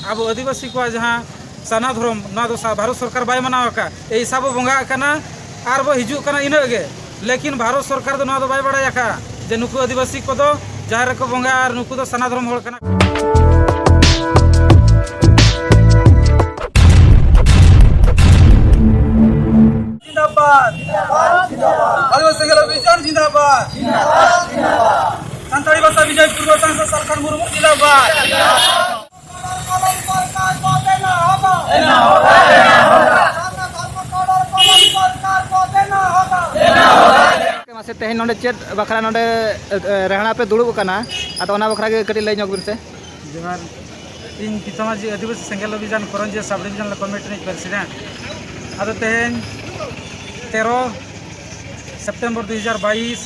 अब आदिवासी को जहाँ सना धर्म भारत सरकार बाय मनाव का ए हिसाब बंगा और बो हिजुकना इनगे लेकिन भारत सरकार दो बाय बड़ा जे नुकु आदिवासी को जहाँ को बंगा और नुकु सना धर्म होड़ कना। जिंदाबाद आदिवासी संघ अभियान जिंदाबाद संताली भाषा विजय पूर्व सांसद सरखान मुर्मू जिंदाबाद। मासे तेहन नोडे चेत बखरा नोडे रहना पे दुड़ुब कना आतो ओना बखरा के कटी लई ᱧᱚᱜ बिन से जोहार इन पितामाजी आदिवासी संघ अभियान करंजे सब डिविजन कमिटी ने प्रेसिडेंट आदो तेहन 13 सितंबर 2022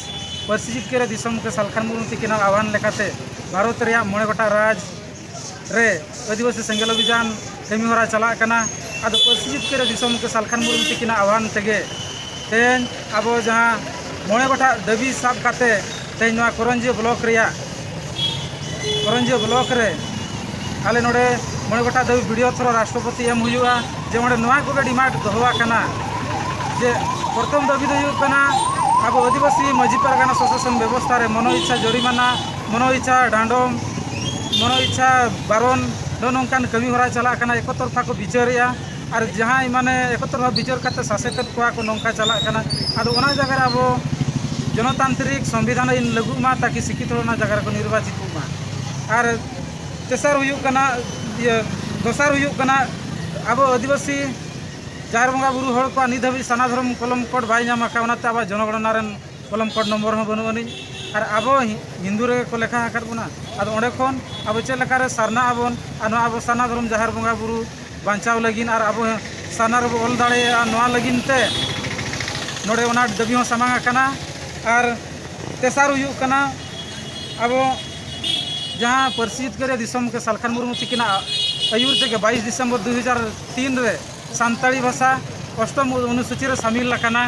पार्सी जितकेरे दिसम के सरखान मुर्मू तिकिना आह्वान लेकाते भारत रे मोड़े गोटा राज रे आदिवासी संघ अभियान कमी होरा चला कना आदो पार्सी जितकेरे दिसम के सरखान मुर्मू तिकिना आह्वान तेगे तेहन अब जहाँ मोड़े गोटा दाबी साब काते तेहन करंजे ब्लॉक रे आले नोडे मोड़े गोटा दाबी वीडियो थ्रो राष्ट्रपति एम हुआ जे ओंडे नोआ कोगे डिमांड दोहवा कना जे प्रथम दाबी दो हुई कना अब आदिवासी मजी पारगाना शासन व्यवस्था रे मनो इच्छा जरिमाना मनो इच्छा डांडम मनो इच्छा बारन नोंकान कमी होरा चला कना एक तरफा को विचारिया और जहाँ माने एक तरफा विचार करते शासित को नौका चला कना आदो ओना जगह अब जनतांत्रिक संविधान इन लगू मा ताकि शिक्षित होना जगह को निर्वाचित मा और तेसर हुई कना दोसर हुई कना अब आदिवासी जार बंगा बुरु हड़ को नित धाबी सना धर्म कलम कोड बाय नाम का अब जनगणना रेन कलम कोड नम्बर हो बनू अनि और अब हिंदू रे को लेखा हकर बुना अब ओंडे खन अब चेद लेकारे सरना आबन और अब सना धर्म जार बंगा बुरु बांचाव लगिन और अब सना रे ऑल दाड़े नोआ लगिन ते नोडे ओना दाबी हो सामांग कना और तेसर हुई कना अब जहाँ परिचित करे दिसम के सरखान मुर्मू तिकिना आयुर ते 22 दिसंबर 2003 रे सानताड़ी भाषा अष्टम अनुसूची रे शामिल लकाना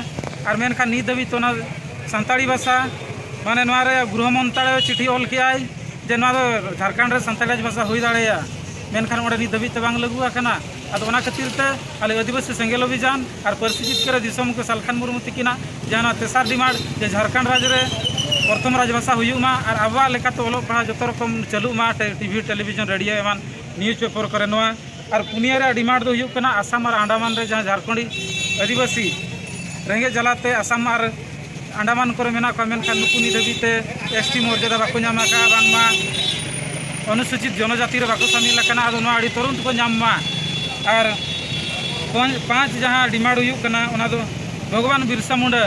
और मेनखान नित दाबी तो सानताड़ी भाषा माने नोआरे गृह मंत्रालय चिठी ऑल के आई जे नोआ झारखंड रे सानताड़ी भाषा हुई दाड़ेया मेनखान ओंडे नित दाबी ते बांग लगू आकना आदो ओना खातिर ते आले आदिवासी संघ अभियान और परिचित करे दिसम के सरखान मुर्मू तिकिना जहाँ तेसर डिमांड जे झारखंड राज्य रे प्रथम राजभाषा हुआ और आबा लेकाते ओलो पढ़ा जो रकम चलुमा टीवी टेलीविजन रेडियो एमान न्यूज पेपर करे नोआ और पुनिया रे डिमांड दो हुई कना आसाम और अंडमान रे जहाँ झारखंडी आदिवासी रेंगे जलाते आसाम और अंडमान करे मेना को मेनखान नुकु नित धाबीते एसटी मर्यादा बाको नामा का बांगमा अनुसूचित जनजाति रे बाको शामिल कना आदो नोआ आड़ी तुरंत को नामा और 5 जहाँ डिमांड हुई कना ओना दो भगवान बिरसा मुंडा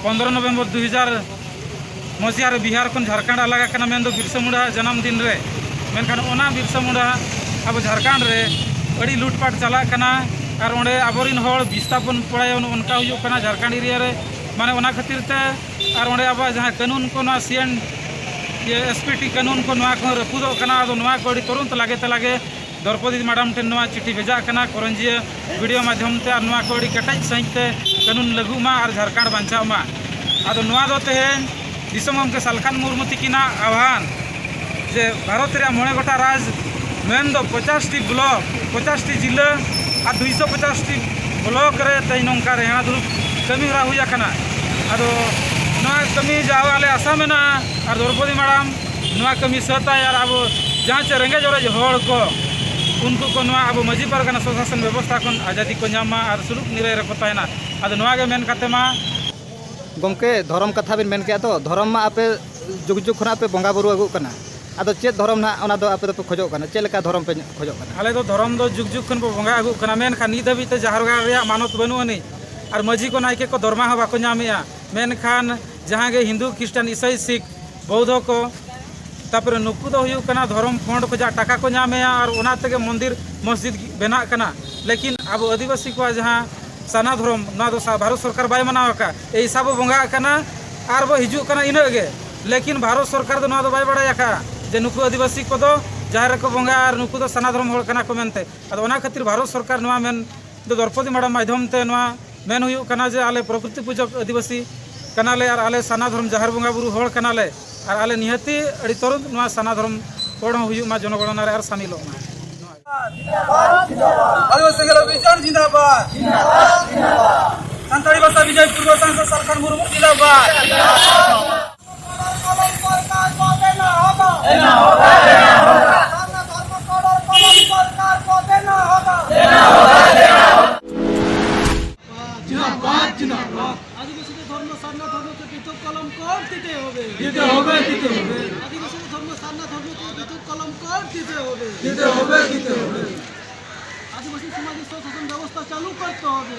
15 नवंबर 2000 मसीहा बिहार खन झारखंड अलग कना मेन दो बिरसा मुंडा जन्मदिन रे मेनखान ओना बिरसा मुंडा अब झारखंड रे अड़ी लूटपाट चला कना और ओंडे आबोरिन हड़ विस्थापन पड़ाय उनका हुई कना झारखंड एरिया रे माने ओना खातिर ते और ओंडे अब जहाँ कानून को ना सीएन एसपीटी कानून को नोआ को रपुदो कना आदो नोआ को अड़ी तुरंत लागे द्रौपदी मैडम ठेन नोआ चिठी भेजा कना करंजिया वीडियो माध्यम ते और नोआ को अड़ी कटाई सहित ते कानून लागू मा और झारखंड बांचाव मा आदो नोआ दो तेहन दिसम के सरखान मुर्मू तिकिना आह्वान जे भारत रे मोड़े गोटा राज मेन दो 50 टी ब्लॉक 50 टी जिला और 250 टी ब्लॉक रे तेहन नौका रेहा दुरुप कमी हरा हुई कना आदो नोआ कमी जावाले आशा मेना और द्रौपदी मैडम नोआ कमी सता यार अब जहाँ चे रेंगे जोरे हड़ को उनको को नोआ अब मजी पारगाना शासन व्यवस्था खन आजादी को नामा और सुलूक निराय रे को तायना आदो नोआ गे मेन काते मा गमके धर्म कथा बिन मेन के तो धर्म मा आपे जुग जुग खना पे बंगा बुरु आगु कना आदो चेत धर्म ना ओना दो आपे तो खोजो कना चेलेका धर्म पे खोजो कना आले दो धर्म दो जुग जुग खन पे बंगा आगु कना मेनखान नित धाबी ते जाहरगा रे मानत बनु अनि और मजी को नायके को दरमा हो बाको नामिया मेनखान जहाँ गे हिंदू क्रिश्चियन ईसाई सिख बौद्ध को तापर नुकु दो हुई कना धर्म फंड को जा टाका को नामेया और ओना तेगे मंदिर मस्जिद बना कना लेकिन अब आदिवासी को जहाँ सना धर्म ना भारत सरकार बाय मनाव का ए हिसाब बंगा कना और बो हिजू कना इनगे लेकिन भारत सरकार दो ना बाय बड़ा जे नुकु आदिवासी को जहाँ को बंगा और नुकु दो सना धर्म हड़ कना को मेनते आदो ओना खातिर भारत सरकार नोआ मेन दो द्रौपदी मैडम माध्यम ते नोआ मेन हुई कना जे आले प्रकृति पूजक आदिवासी कनाले और आले सना धर्म जहाँ बंगा बुरु हड़ कनाले और आले निहती अड़ी तुरंत नोआ सना धर्म हड़ हुई मा जनगणना रे और शामिल आदिवासी संघ अभियान जिंदाबाद संताड़ी भाषा विजय पूर्व सांसद सरकार मुर्मू जिंदाबाद आदिवासी धर्म सारना धर्म के पृथक कलम कर दिते होबे आदिवासी धर्म सारना धर्म के पृथक कलम कर दिते होबे आदिवासी समाज शासन व्यवस्था चालू करते होबे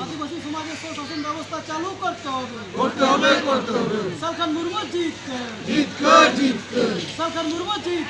आदिवासी समाज शासन व्यवस्था चालू करते होबे सरकार मुर्मू जीत सरकार मुर्मू जीत